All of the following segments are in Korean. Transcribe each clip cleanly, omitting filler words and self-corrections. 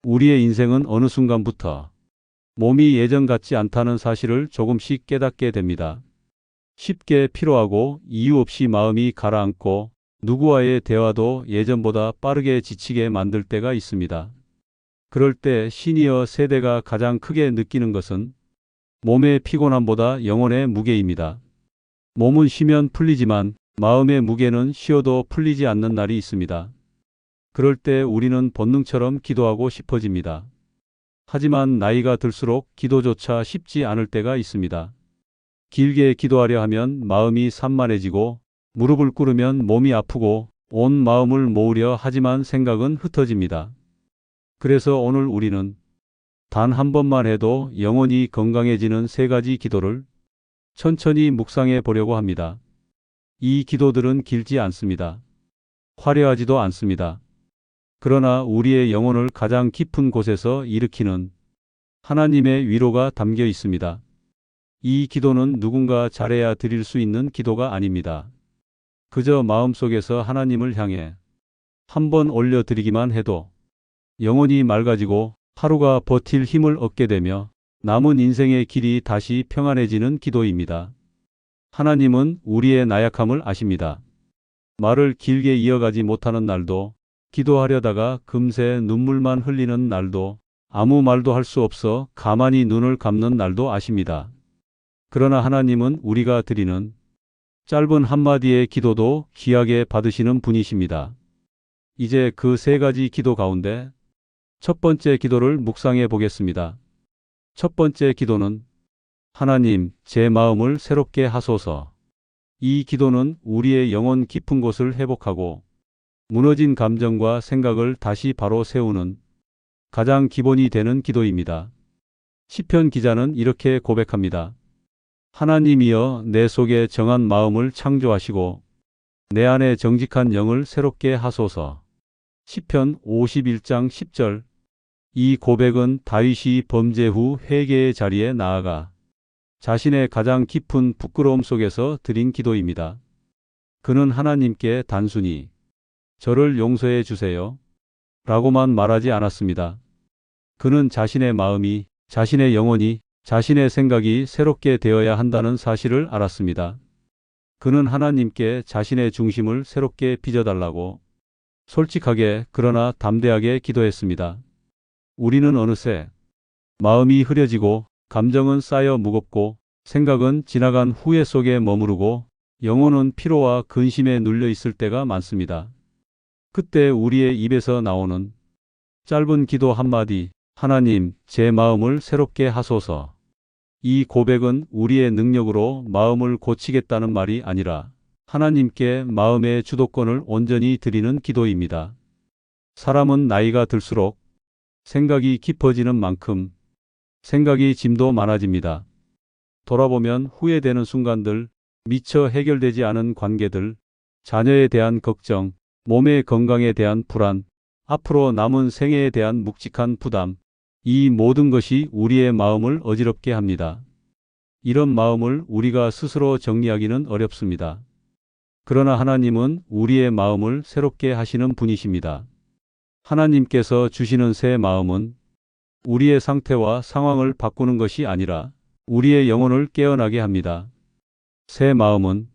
우리의 인생은 어느 순간부터 몸이 예전 같지 않다는 사실을 조금씩 깨닫게 됩니다. 쉽게 피로하고 이유 없이 마음이 가라앉고 누구와의 대화도 예전보다 빠르게 지치게 만들 때가 있습니다. 그럴 때 시니어 세대가 가장 크게 느끼는 것은 몸의 피곤함보다 영혼의 무게입니다. 몸은 쉬면 풀리지만 마음의 무게는 쉬어도 풀리지 않는 날이 있습니다. 그럴 때 우리는 본능처럼 기도하고 싶어집니다. 하지만 나이가 들수록 기도조차 쉽지 않을 때가 있습니다. 길게 기도하려 하면 마음이 산만해지고 무릎을 꿇으면 몸이 아프고 온 마음을 모으려 하지만 생각은 흩어집니다. 그래서 오늘 우리는 단 한 번만 해도 영혼이 건강해지는 3가지 기도를 천천히 묵상해 보려고 합니다. 이 기도들은 길지 않습니다. 화려하지도 않습니다. 그러나 우리의 영혼을 가장 깊은 곳에서 일으키는 하나님의 위로가 담겨 있습니다. 이 기도는 누군가 잘해야 드릴 수 있는 기도가 아닙니다. 그저 마음속에서 하나님을 향해 한번 올려드리기만 해도 영혼이 맑아지고 하루가 버틸 힘을 얻게 되며 남은 인생의 길이 다시 평안해지는 기도입니다. 하나님은 우리의 나약함을 아십니다. 말을 길게 이어가지 못하는 날도, 기도하려다가 금세 눈물만 흘리는 날도, 아무 말도 할 수 없어 가만히 눈을 감는 날도 아십니다. 그러나 하나님은 우리가 드리는 짧은 한마디의 기도도 귀하게 받으시는 분이십니다. 이제 그 3가지 기도 가운데 첫 번째 기도를 묵상해 보겠습니다. 첫 번째 기도는 하나님, 제 마음을 새롭게 하소서. 이 기도는 우리의 영혼 깊은 곳을 회복하고 무너진 감정과 생각을 다시 바로 세우는 가장 기본이 되는 기도입니다. 시편 기자는 이렇게 고백합니다. 하나님이여 내 속에 정한 마음을 창조하시고 내 안에 정직한 영을 새롭게 하소서. 시편 51장 10절. 이 고백은 다윗이 범죄 후 회개의 자리에 나아가 자신의 가장 깊은 부끄러움 속에서 드린 기도입니다. 그는 하나님께 단순히 저를 용서해 주세요 라고만 말하지 않았습니다. 그는 자신의 마음이, 자신의 영혼이, 자신의 생각이 새롭게 되어야 한다는 사실을 알았습니다. 그는 하나님께 자신의 중심을 새롭게 빚어달라고 솔직하게 그러나 담대하게 기도했습니다. 우리는 어느새 마음이 흐려지고 감정은 쌓여 무겁고 생각은 지나간 후회 속에 머무르고 영혼은 피로와 근심에 눌려 있을 때가 많습니다. 그때 우리의 입에서 나오는 짧은 기도 한마디, 하나님, 제 마음을 새롭게 하소서. 이 고백은 우리의 능력으로 마음을 고치겠다는 말이 아니라 하나님께 마음의 주도권을 온전히 드리는 기도입니다. 사람은 나이가 들수록 생각이 깊어지는 만큼 생각이 짐도 많아집니다. 돌아보면 후회되는 순간들, 미처 해결되지 않은 관계들, 자녀에 대한 걱정, 몸의 건강에 대한 불안, 앞으로 남은 생애에 대한 묵직한 부담, 이 모든 것이 우리의 마음을 어지럽게 합니다. 이런 마음을 우리가 스스로 정리하기는 어렵습니다. 그러나 하나님은 우리의 마음을 새롭게 하시는 분이십니다. 하나님께서 주시는 새 마음은 우리의 상태와 상황을 바꾸는 것이 아니라 우리의 영혼을 깨어나게 합니다. 새 마음은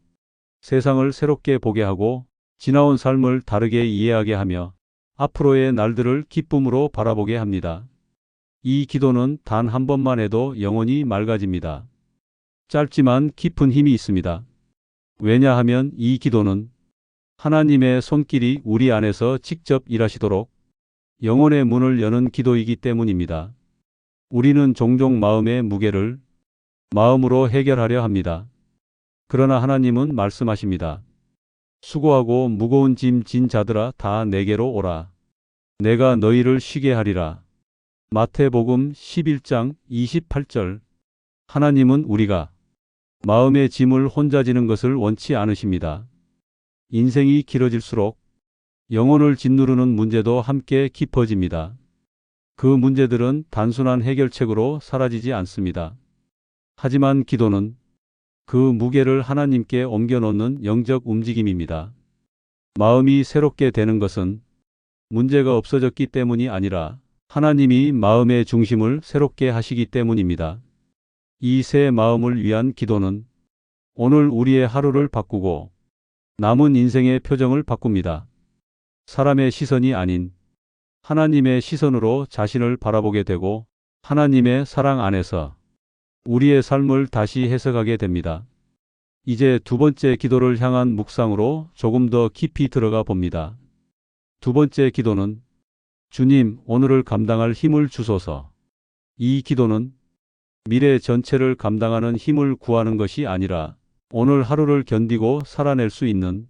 세상을 새롭게 보게 하고 지나온 삶을 다르게 이해하게 하며 앞으로의 날들을 기쁨으로 바라보게 합니다. 이 기도는 단 한 번만 해도 영혼이 맑아집니다. 짧지만 깊은 힘이 있습니다. 왜냐하면 이 기도는 하나님의 손길이 우리 안에서 직접 일하시도록 영혼의 문을 여는 기도이기 때문입니다. 우리는 종종 마음의 무게를 마음으로 해결하려 합니다. 그러나 하나님은 말씀하십니다. 수고하고 무거운 짐 진 자들아 다 내게로 오라. 내가 너희를 쉬게 하리라. 마태복음 11장 28절. 하나님은 우리가 마음의 짐을 혼자 지는 것을 원치 않으십니다. 인생이 길어질수록 영혼을 짓누르는 문제도 함께 깊어집니다. 그 문제들은 단순한 해결책으로 사라지지 않습니다. 하지만 기도는 그 무게를 하나님께 옮겨놓는 영적 움직임입니다. 마음이 새롭게 되는 것은 문제가 없어졌기 때문이 아니라 하나님이 마음의 중심을 새롭게 하시기 때문입니다. 이 새 마음을 위한 기도는 오늘 우리의 하루를 바꾸고 남은 인생의 표정을 바꿉니다. 사람의 시선이 아닌 하나님의 시선으로 자신을 바라보게 되고 하나님의 사랑 안에서 우리의 삶을 다시 해석하게 됩니다. 이제 두 번째 기도를 향한 묵상으로 조금 더 깊이 들어가 봅니다. 두 번째 기도는 주님, 오늘을 감당할 힘을 주소서. 이 기도는 미래 전체를 감당하는 힘을 구하는 것이 아니라 오늘 하루를 견디고 살아낼 수 있는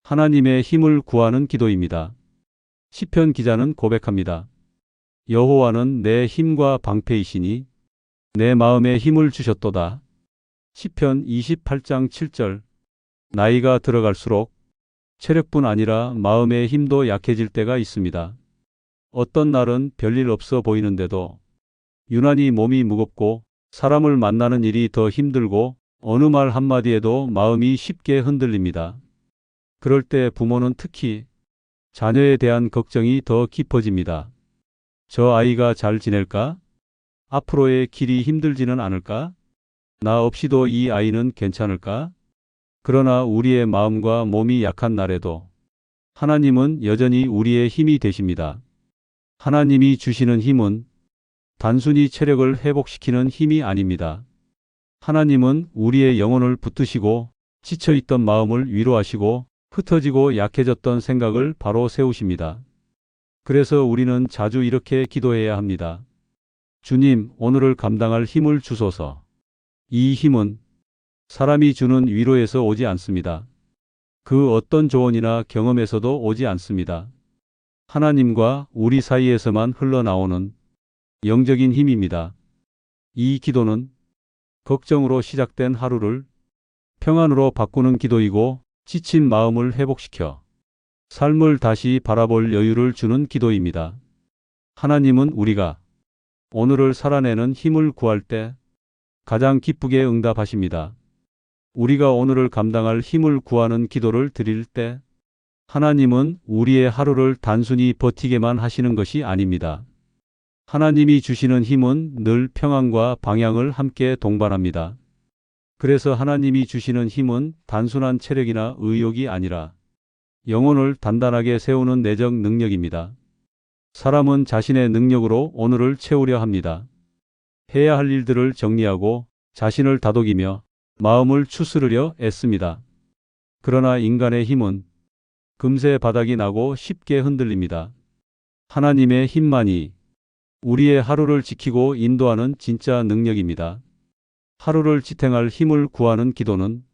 하나님의 힘을 구하는 기도입니다. 시편 기자는 고백합니다. 여호와는 내 힘과 방패이시니 내 마음에 힘을 주셨도다. 시편 28장 7절. 나이가 들어갈수록 체력뿐 아니라 마음의 힘도 약해질 때가 있습니다. 어떤 날은 별일 없어 보이는데도 유난히 몸이 무겁고 사람을 만나는 일이 더 힘들고 어느 말 한마디에도 마음이 쉽게 흔들립니다. 그럴 때 부모는 특히 자녀에 대한 걱정이 더 깊어집니다. 저 아이가 잘 지낼까? 앞으로의 길이 힘들지는 않을까? 나 없이도 이 아이는 괜찮을까? 그러나 우리의 마음과 몸이 약한 날에도 하나님은 여전히 우리의 힘이 되십니다. 하나님이 주시는 힘은 단순히 체력을 회복시키는 힘이 아닙니다. 하나님은 우리의 영혼을 붙드시고 지쳐있던 마음을 위로하시고 흩어지고 약해졌던 생각을 바로 세우십니다. 그래서 우리는 자주 이렇게 기도해야 합니다. 주님, 오늘을 감당할 힘을 주소서. 이 힘은 사람이 주는 위로에서 오지 않습니다. 그 어떤 조언이나 경험에서도 오지 않습니다. 하나님과 우리 사이에서만 흘러나오는 영적인 힘입니다. 이 기도는 걱정으로 시작된 하루를 평안으로 바꾸는 기도이고 지친 마음을 회복시켜 삶을 다시 바라볼 여유를 주는 기도입니다. 하나님은 우리가 오늘을 살아내는 힘을 구할 때 가장 기쁘게 응답하십니다. 우리가 오늘을 감당할 힘을 구하는 기도를 드릴 때 하나님은 우리의 하루를 단순히 버티게만 하시는 것이 아닙니다. 하나님이 주시는 힘은 늘 평안과 방향을 함께 동반합니다. 그래서 하나님이 주시는 힘은 단순한 체력이나 의욕이 아니라 영혼을 단단하게 세우는 내적 능력입니다. 사람은 자신의 능력으로 오늘을 채우려 합니다. 해야 할 일들을 정리하고 자신을 다독이며 마음을 추스르려 애씁니다. 그러나 인간의 힘은 금세 바닥이 나고 쉽게 흔들립니다. 하나님의 힘만이 우리의 하루를 지키고 인도하는 진짜 능력입니다. 하루를 지탱할 힘을 구하는 기도는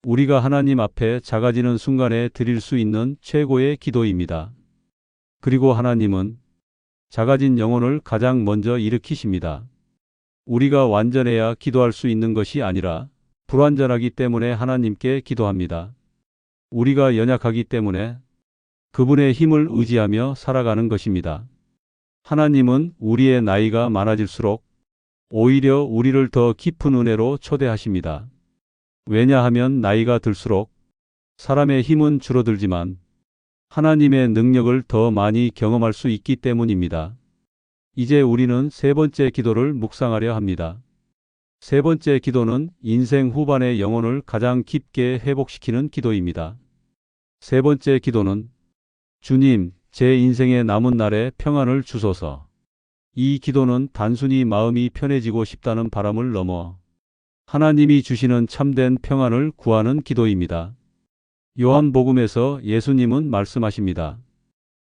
우리가 하나님 앞에 작아지는 순간에 드릴 수 있는 최고의 기도입니다. 그리고 하나님은 작아진 영혼을 가장 먼저 일으키십니다. 우리가 완전해야 기도할 수 있는 것이 아니라 불완전하기 때문에 하나님께 기도합니다. 우리가 연약하기 때문에 그분의 힘을 의지하며 살아가는 것입니다. 하나님은 우리의 나이가 많아질수록 오히려 우리를 더 깊은 은혜로 초대하십니다. 왜냐하면 나이가 들수록 사람의 힘은 줄어들지만 하나님의 능력을 더 많이 경험할 수 있기 때문입니다. 이제 우리는 세 번째 기도를 묵상하려 합니다. 세 번째 기도는 인생 후반의 영혼을 가장 깊게 회복시키는 기도입니다. 세 번째 기도는 주님, 제 인생의 남은 날에 평안을 주소서. 이 기도는 단순히 마음이 편해지고 싶다는 바람을 넘어 하나님이 주시는 참된 평안을 구하는 기도입니다. 요한복음에서 예수님은 말씀하십니다.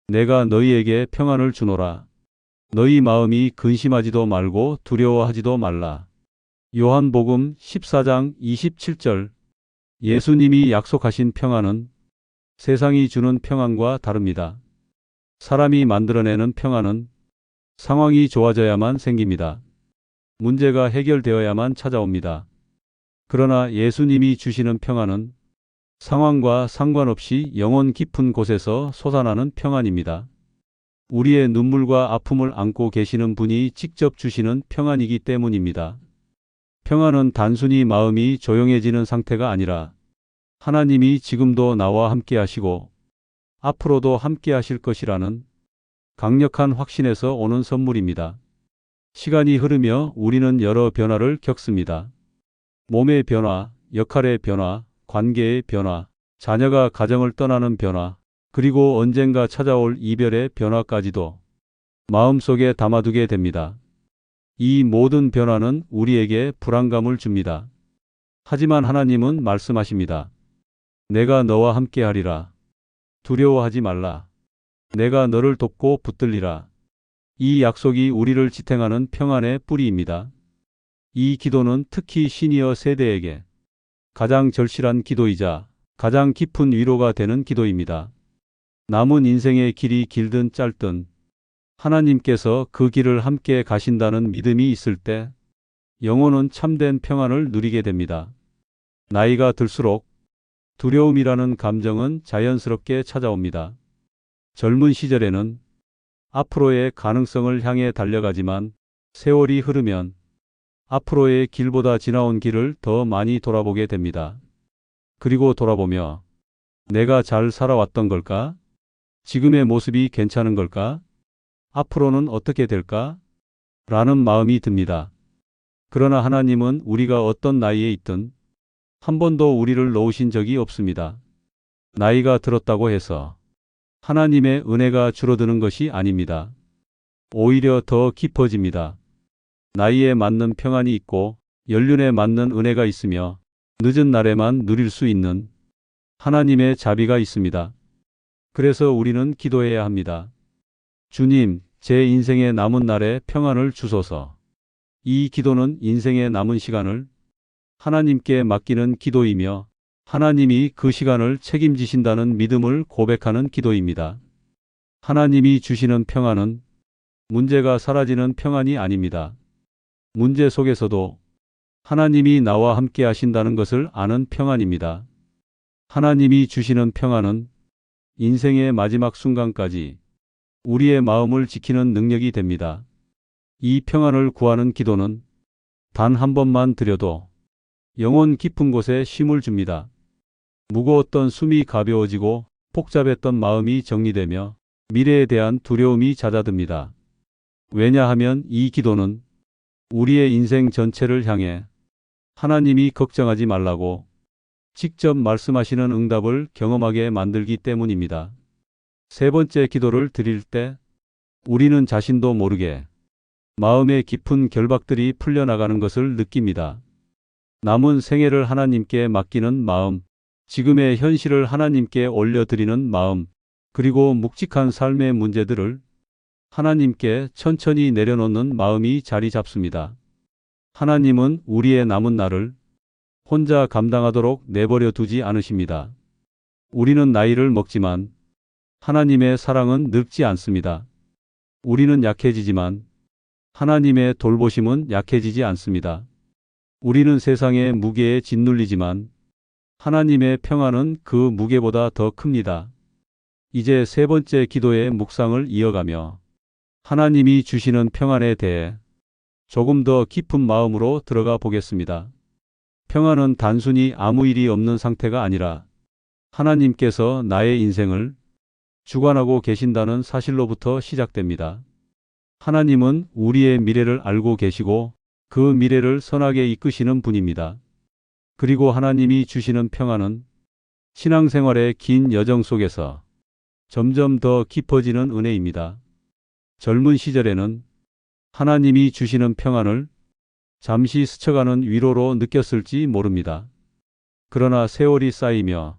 내가 너희에게 평안을 주노라. 너희 마음이 근심하지도 말고 두려워하지도 말라. 요한복음 14장 27절. 예수님이 약속하신 평안은 세상이 주는 평안과 다릅니다. 사람이 만들어내는 평안은 상황이 좋아져야만 생깁니다. 문제가 해결되어야만 찾아옵니다. 그러나 예수님이 주시는 평안은 상황과 상관없이 영혼 깊은 곳에서 솟아나는 평안입니다. 우리의 눈물과 아픔을 안고 계시는 분이 직접 주시는 평안이기 때문입니다. 평안은 단순히 마음이 조용해지는 상태가 아니라 하나님이 지금도 나와 함께 하시고 앞으로도 함께 하실 것이라는 강력한 확신에서 오는 선물입니다. 시간이 흐르며 우리는 여러 변화를 겪습니다. 몸의 변화, 역할의 변화, 관계의 변화, 자녀가 가정을 떠나는 변화, 그리고 언젠가 찾아올 이별의 변화까지도 마음속에 담아두게 됩니다. 이 모든 변화는 우리에게 불안감을 줍니다. 하지만 하나님은 말씀하십니다. 내가 너와 함께 하리라. 두려워하지 말라. 내가 너를 돕고 붙들리라. 이 약속이 우리를 지탱하는 평안의 뿌리입니다. 이 기도는 특히 시니어 세대에게 가장 절실한 기도이자 가장 깊은 위로가 되는 기도입니다. 남은 인생의 길이 길든 짧든 하나님께서 그 길을 함께 가신다는 믿음이 있을 때 영혼은 참된 평안을 누리게 됩니다. 나이가 들수록 두려움이라는 감정은 자연스럽게 찾아옵니다. 젊은 시절에는 앞으로의 가능성을 향해 달려가지만 세월이 흐르면 앞으로의 길보다 지나온 길을 더 많이 돌아보게 됩니다. 그리고 돌아보며 내가 잘 살아왔던 걸까? 지금의 모습이 괜찮은 걸까? 앞으로는 어떻게 될까? 라는 마음이 듭니다. 그러나 하나님은 우리가 어떤 나이에 있든 한 번도 우리를 놓으신 적이 없습니다. 나이가 들었다고 해서 하나님의 은혜가 줄어드는 것이 아닙니다. 오히려 더 깊어집니다. 나이에 맞는 평안이 있고 연륜에 맞는 은혜가 있으며 늦은 날에만 누릴 수 있는 하나님의 자비가 있습니다. 그래서 우리는 기도해야 합니다. 주님, 제 인생의 남은 날에 평안을 주소서. 이 기도는 인생의 남은 시간을 하나님께 맡기는 기도이며 하나님이 그 시간을 책임지신다는 믿음을 고백하는 기도입니다. 하나님이 주시는 평안은 문제가 사라지는 평안이 아닙니다. 문제 속에서도 하나님이 나와 함께 하신다는 것을 아는 평안입니다. 하나님이 주시는 평안은 인생의 마지막 순간까지 우리의 마음을 지키는 능력이 됩니다. 이 평안을 구하는 기도는 단 한 번만 드려도 영혼 깊은 곳에 쉼을 줍니다. 무거웠던 숨이 가벼워지고 복잡했던 마음이 정리되며 미래에 대한 두려움이 잦아듭니다. 왜냐하면 이 기도는 우리의 인생 전체를 향해 하나님이 걱정하지 말라고 직접 말씀하시는 응답을 경험하게 만들기 때문입니다. 세 번째 기도를 드릴 때 우리는 자신도 모르게 마음의 깊은 결박들이 풀려나가는 것을 느낍니다. 남은 생애를 하나님께 맡기는 마음, 지금의 현실을 하나님께 올려드리는 마음, 그리고 묵직한 삶의 문제들을 하나님께 천천히 내려놓는 마음이 자리 잡습니다. 하나님은 우리의 남은 날을 혼자 감당하도록 내버려 두지 않으십니다. 우리는 나이를 먹지만 하나님의 사랑은 늙지 않습니다. 우리는 약해지지만 하나님의 돌보심은 약해지지 않습니다. 우리는 세상의 무게에 짓눌리지만 하나님의 평안은 그 무게보다 더 큽니다. 이제 세 번째 기도의 묵상을 이어가며 하나님이 주시는 평안에 대해 조금 더 깊은 마음으로 들어가 보겠습니다. 평안은 단순히 아무 일이 없는 상태가 아니라 하나님께서 나의 인생을 주관하고 계신다는 사실로부터 시작됩니다. 하나님은 우리의 미래를 알고 계시고 그 미래를 선하게 이끄시는 분입니다. 그리고 하나님이 주시는 평안은 신앙생활의 긴 여정 속에서 점점 더 깊어지는 은혜입니다. 젊은 시절에는 하나님이 주시는 평안을 잠시 스쳐가는 위로로 느꼈을지 모릅니다. 그러나 세월이 쌓이며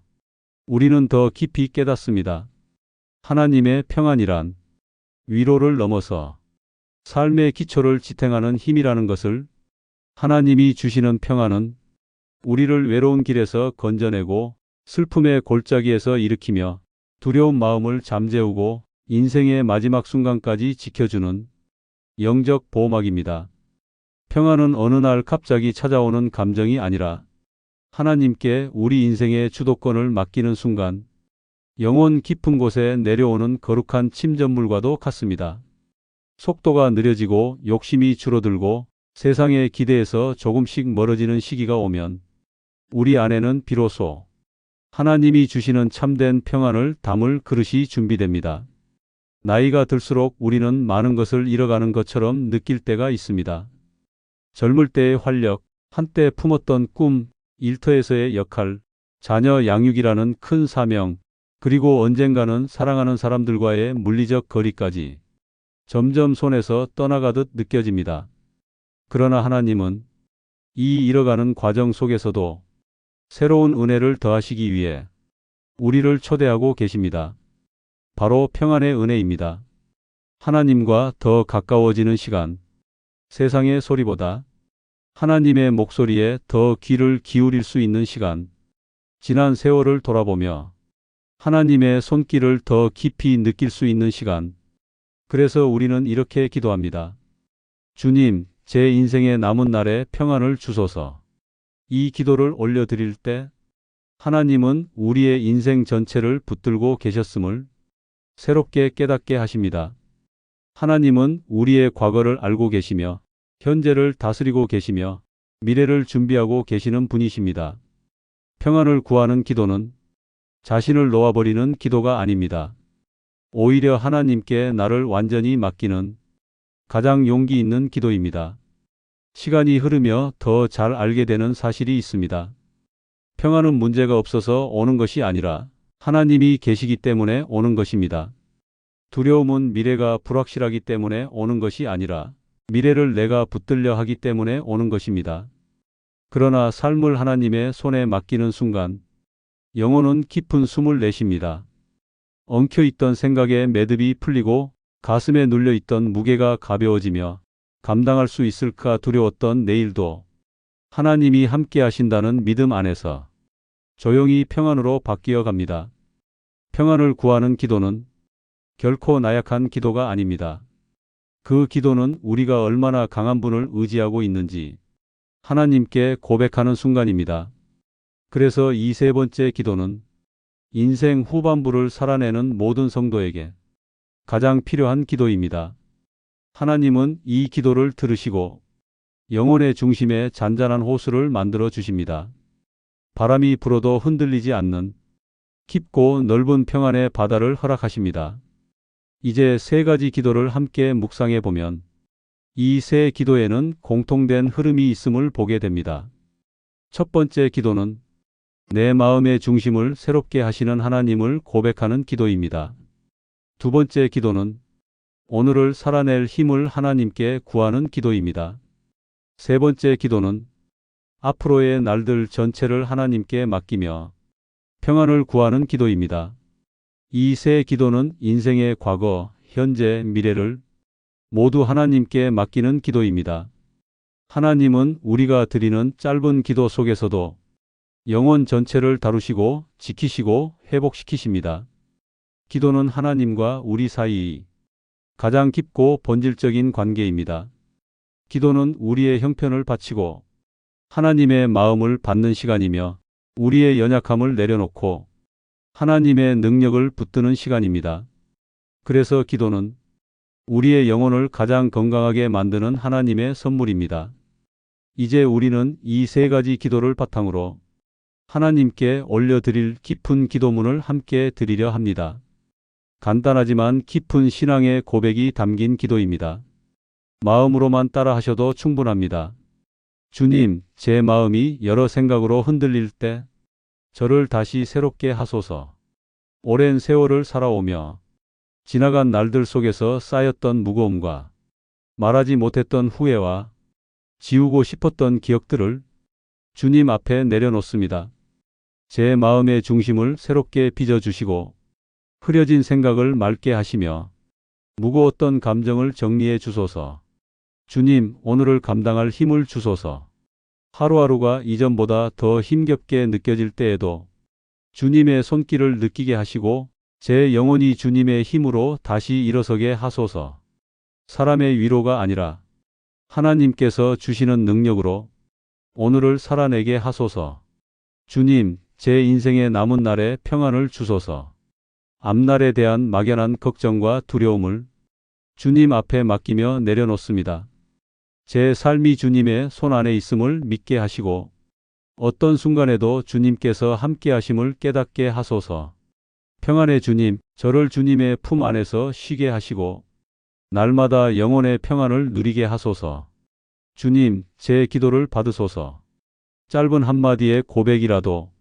우리는 더 깊이 깨닫습니다. 하나님의 평안이란 위로를 넘어서 삶의 기초를 지탱하는 힘이라는 것을, 하나님이 주시는 평안은 우리를 외로운 길에서 건져내고 슬픔의 골짜기에서 일으키며 두려운 마음을 잠재우고 인생의 마지막 순간까지 지켜주는 영적 보호막입니다. 평안은 어느 날 갑자기 찾아오는 감정이 아니라 하나님께 우리 인생의 주도권을 맡기는 순간 영혼 깊은 곳에 내려오는 거룩한 침전물과도 같습니다. 속도가 느려지고 욕심이 줄어들고 세상의 기대에서 조금씩 멀어지는 시기가 오면 우리 안에는 비로소 하나님이 주시는 참된 평안을 담을 그릇이 준비됩니다. 나이가 들수록 우리는 많은 것을 잃어가는 것처럼 느낄 때가 있습니다. 젊을 때의 활력, 한때 품었던 꿈, 일터에서의 역할, 자녀 양육이라는 큰 사명, 그리고 언젠가는 사랑하는 사람들과의 물리적 거리까지 점점 손에서 떠나가듯 느껴집니다. 그러나 하나님은 이 잃어가는 과정 속에서도 새로운 은혜를 더하시기 위해 우리를 초대하고 계십니다. 바로 평안의 은혜입니다. 하나님과 더 가까워지는 시간, 세상의 소리보다 하나님의 목소리에 더 귀를 기울일 수 있는 시간, 지난 세월을 돌아보며 하나님의 손길을 더 깊이 느낄 수 있는 시간. 그래서 우리는 이렇게 기도합니다. 주님, 제 인생의 남은 날에 평안을 주소서. 이 기도를 올려드릴 때 하나님은 우리의 인생 전체를 붙들고 계셨음을 새롭게 깨닫게 하십니다. 하나님은 우리의 과거를 알고 계시며 현재를 다스리고 계시며 미래를 준비하고 계시는 분이십니다. 평안을 구하는 기도는 자신을 놓아버리는 기도가 아닙니다. 오히려 하나님께 나를 완전히 맡기는 가장 용기 있는 기도입니다. 시간이 흐르며 더 잘 알게 되는 사실이 있습니다. 평안은 문제가 없어서 오는 것이 아니라 하나님이 계시기 때문에 오는 것입니다. 두려움은 미래가 불확실하기 때문에 오는 것이 아니라 미래를 내가 붙들려 하기 때문에 오는 것입니다. 그러나 삶을 하나님의 손에 맡기는 순간 영혼은 깊은 숨을 내쉽니다. 엉켜있던 생각의 매듭이 풀리고 가슴에 눌려있던 무게가 가벼워지며 감당할 수 있을까 두려웠던 내일도 하나님이 함께 하신다는 믿음 안에서 조용히 평안으로 바뀌어 갑니다. 평안을 구하는 기도는 결코 나약한 기도가 아닙니다. 그 기도는 우리가 얼마나 강한 분을 의지하고 있는지 하나님께 고백하는 순간입니다. 그래서 이 세 번째 기도는 인생 후반부를 살아내는 모든 성도에게 가장 필요한 기도입니다. 하나님은 이 기도를 들으시고 영혼의 중심에 잔잔한 호수를 만들어 주십니다. 바람이 불어도 흔들리지 않는 깊고 넓은 평안의 바다를 허락하십니다. 이제 세 가지 기도를 함께 묵상해 보면 이 세 기도에는 공통된 흐름이 있음을 보게 됩니다. 첫 번째 기도는 내 마음의 중심을 새롭게 하시는 하나님을 고백하는 기도입니다. 두 번째 기도는 오늘을 살아낼 힘을 하나님께 구하는 기도입니다. 세 번째 기도는 앞으로의 날들 전체를 하나님께 맡기며 평안을 구하는 기도입니다. 이 세 기도는 인생의 과거, 현재, 미래를 모두 하나님께 맡기는 기도입니다. 하나님은 우리가 드리는 짧은 기도 속에서도 영혼 전체를 다루시고 지키시고 회복시키십니다. 기도는 하나님과 우리 사이 가장 깊고 본질적인 관계입니다. 기도는 우리의 형편을 바치고 하나님의 마음을 받는 시간이며 우리의 연약함을 내려놓고 하나님의 능력을 붙드는 시간입니다. 그래서 기도는 우리의 영혼을 가장 건강하게 만드는 하나님의 선물입니다. 이제 우리는 이 세 가지 기도를 바탕으로 하나님께 올려드릴 깊은 기도문을 함께 드리려 합니다. 간단하지만 깊은 신앙의 고백이 담긴 기도입니다. 마음으로만 따라 하셔도 충분합니다. 주님, 제 마음이 여러 생각으로 흔들릴 때 저를 다시 새롭게 하소서. 오랜 세월을 살아오며 지나간 날들 속에서 쌓였던 무거움과 말하지 못했던 후회와 지우고 싶었던 기억들을 주님 앞에 내려놓습니다. 제 마음의 중심을 새롭게 빚어주시고 흐려진 생각을 맑게 하시며 무거웠던 감정을 정리해 주소서. 주님, 오늘을 감당할 힘을 주소서. 하루하루가 이전보다 더 힘겹게 느껴질 때에도 주님의 손길을 느끼게 하시고 제 영혼이 주님의 힘으로 다시 일어서게 하소서. 사람의 위로가 아니라 하나님께서 주시는 능력으로 오늘을 살아내게 하소서. 주님, 제 인생의 남은 날에 평안을 주소서. 앞날에 대한 막연한 걱정과 두려움을 주님 앞에 맡기며 내려놓습니다. 제 삶이 주님의 손 안에 있음을 믿게 하시고 어떤 순간에도 주님께서 함께 하심을 깨닫게 하소서. 평안의 주님, 저를 주님의 품 안에서 쉬게 하시고 날마다 영혼의 평안을 누리게 하소서. 주님, 제 기도를 받으소서. 짧은 한마디의 고백이라도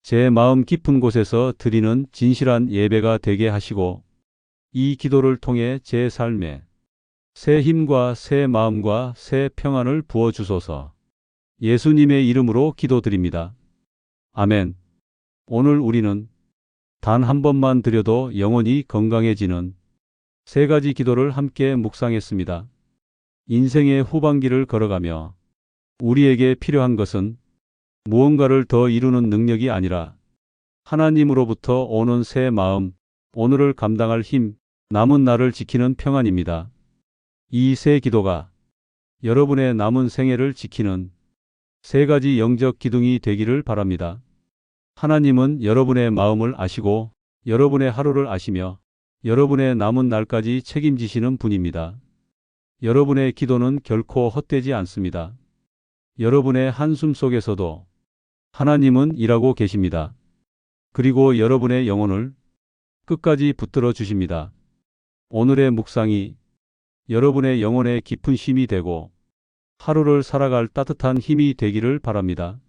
제 마음 깊은 곳에서 드리는 진실한 예배가 되게 하시고 이 기도를 통해 제 삶에 새 힘과 새 마음과 새 평안을 부어주소서. 예수님의 이름으로 기도드립니다. 아멘. 오늘 우리는 단 한 번만 드려도 영혼이 건강해지는 세 가지 기도를 함께 묵상했습니다. 인생의 후반기를 걸어가며 우리에게 필요한 것은 무언가를 더 이루는 능력이 아니라 하나님으로부터 오는 새 마음, 오늘을 감당할 힘, 남은 날을 지키는 평안입니다. 이 세 기도가 여러분의 남은 생애를 지키는 세 가지 영적 기둥이 되기를 바랍니다. 하나님은 여러분의 마음을 아시고 여러분의 하루를 아시며 여러분의 남은 날까지 책임지시는 분입니다. 여러분의 기도는 결코 헛되지 않습니다. 여러분의 한숨 속에서도 하나님은 일하고 계십니다. 그리고 여러분의 영혼을 끝까지 붙들어 주십니다. 오늘의 묵상이 여러분의 영혼의 깊은 쉼이 되고 하루를 살아갈 따뜻한 힘이 되기를 바랍니다.